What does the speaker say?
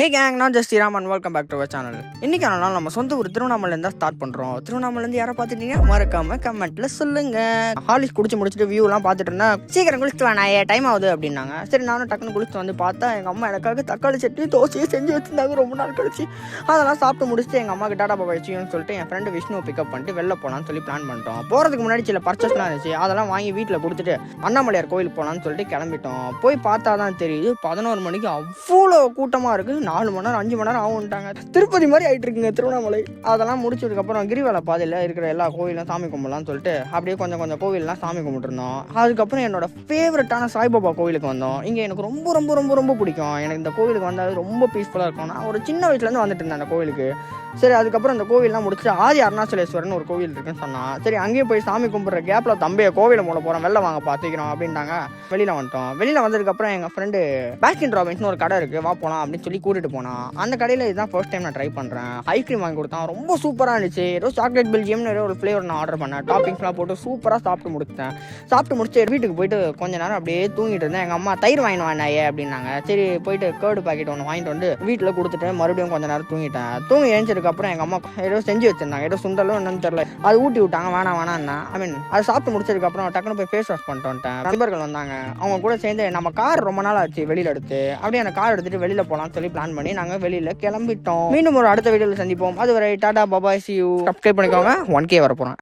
ஹே gang, நான் just Sriram and welcome back to our channel. இன்னைக்கு நாள் நம்ம சொந்த ஊர் திருவண்ணாமலையிலேருந்து தான் ஸ்டார்ட் பண்ணுறோம். திருவண்ணாமலேருந்து யாரை பார்த்துட்டீங்க மறக்காம கமெண்ட்ல சொல்லுங்க. ஹாலிஸ் குடிச்சு முடிச்சுட்டு வியூலாம் பார்த்துட்டு இருந்தா சீக்கிரம் குளிச்சுட்டு வேணா டைம் ஆகுது அப்படின்னாங்க. சரி நானும் டக்குன்னு குளிச்சுட்டு வந்து பார்த்தா எங்கள் அம்மா எனக்காக தக்காளி சட்னி தோசையை செஞ்சு வச்சிருந்தாங்க ரொம்ப நாள் கழிச்சு. அதெல்லாம் சாப்பிட்டு முடிச்சுட்டு எங்கள் அம்மாக்கு டாடா பாபா வச்சுன்னு சொல்லிட்டு என் ஃப்ரெண்டு விஷ்ணுவை பிக்கப் பண்ணிட்டு வெளில போகலான்னு சொல்லி பிளான் பண்ணிட்டோம். போகிறதுக்கு முன்னாடி சில பர்ச்சேஸ்லாம் இருந்துச்சு, அதெல்லாம் வாங்கி வீட்டில் கொடுத்துட்டு அண்ணாமலையார் கோயிலுக்கு போகலான்னு சொல்லிட்டு கிளம்பிட்டோம். போய் பார்த்தா தான் தெரியுது 11 மணிக்கு அவ்வளோ கூட்டமாக இருக்குது. 4 மணி நேரம் 5 மணி நேரம் ஆகும்ட்டாங்க. திருப்பதி மாதிரி ஆகிட்டு இருக்குங்க திருவண்ணாமலை. அதெல்லாம் முடிச்சதுக்கப்புறம் கிரிவல பாதையில் இருக்கிற எல்லா கோயிலும் சாமி கும்பிடலாம்னு சொல்லிட்டு அப்படியே கொஞ்சம் கோவில்லாம் சாமி கும்பிட்டுருந்தோம். அதுக்கப்புறம் என்னோட ஃபேவரட்டான சாய்பாபா கோவிலுக்கு வந்தோம். இங்கே எனக்கு ரொம்ப ரொம்ப ரொம்ப ரொம்ப பிடிக்கும். எனக்கு இந்த கோவிலுக்கு வந்தால் ரொம்ப பீஸ்ஃபுல்லாக இருக்கும். நான் ஒரு சின்ன வயசுலேருந்து வந்துட்டு இருந்தேன் அந்த கோவிலுக்கு. சரி அதுக்கப்புறம் அந்த கோவில்லாம் முடிச்சுட்டு ஆதி அருணாச்சலேஸ்வரன் ஒரு கோவில் இருக்குன்னு சொன்னான். சரி அங்கேயே போய் சாமி கும்பிட்ற கேப்பில் தம்பியை கோவிலை மூட போகிறோம், வெளில வாங்க பார்த்துக்கிறோம் அப்படின்ட்டாங்க. வெளியில் வந்துட்டோம். வெளியில் வந்ததுக்கப்புறம் எங்கள் ஃப்ரெண்டு பாஸ்கின் ராபின்ஸ்னு ஒரு கடை இருக்குது, வா போகலாம் அப்படின்னு சொல்லி கூட்டிகிட்டு போனான். அந்த கடையில் இதுதான் ஃபர்ஸ்ட் டைம் நான் ட்ரை பண்ணுறேன். ஐஸ்கிரீம் வாங்கி கொடுத்தான், ரொம்ப சூப்பராக இருந்துச்சு. ஏதோ சாக்லேட் பெல்ஜியம்னு ஒரு ஃப்ளேவர் நான் ஆர்டர் பண்ணேன். டாப்பிங்ஸ்லாம் போட்டு சூப்பராக சாப்பிட்டு முடித்தேன். சாப்பிட்டு முடிச்சு வீட்டுக்கு போயிட்டு கொஞ்ச நேரம் அப்படியே தூங்கிட்டு இருந்தேன். எங்கள் அம்மா தயிர் வாங்கிட்டு வாங்கினாயே அப்படின்னாங்க. சரி போயிட்டு கேர்டு பாக்கெட் ஒன்று வாங்கிட்டு வந்து வீட்டில் கொடுத்துட்டு மறுபடியும் கொஞ்ச நேரம் தூங்கிட்டேன். தூங்கி எழுந்ததுக்கப்புறம் எங்கள் அம்மா ஏதோ செஞ்சு வச்சிருந்தாங்க, ஏதோ சுண்டலும் என்னன்னு தெரியல, அது ஊட்டி விட்டாங்க. வேணாம்னா அது சாப்பிட்டு முடிச்சதுக்கப்புறம் டக்குனு போய் ஃபேஸ் வாஷ் பண்ணிட்டு வந்துட்டேன். நண்பர்கள் வந்தாங்க, அவங்க கூட சேர்ந்து நம்ம கார் ரொம்ப நாள் ஆச்சு வெளியில் எடுத்து, அப்படியே அந்த கார் எடுத்துட்டு வெளியில் போகலாம்னு சொல்லி பிளான் பண்ணி நாங்கள் வெளியில் கிளம்பிட்டோம். மீண்டும் ஒரு அடுத்த வீடியோவில் சந்திப்போம். அதுவரை டாடா பாபாய், see you. சப்ஸ்கிரைப் பண்ணிக்கோங்க. 1K வர போகிறேன்.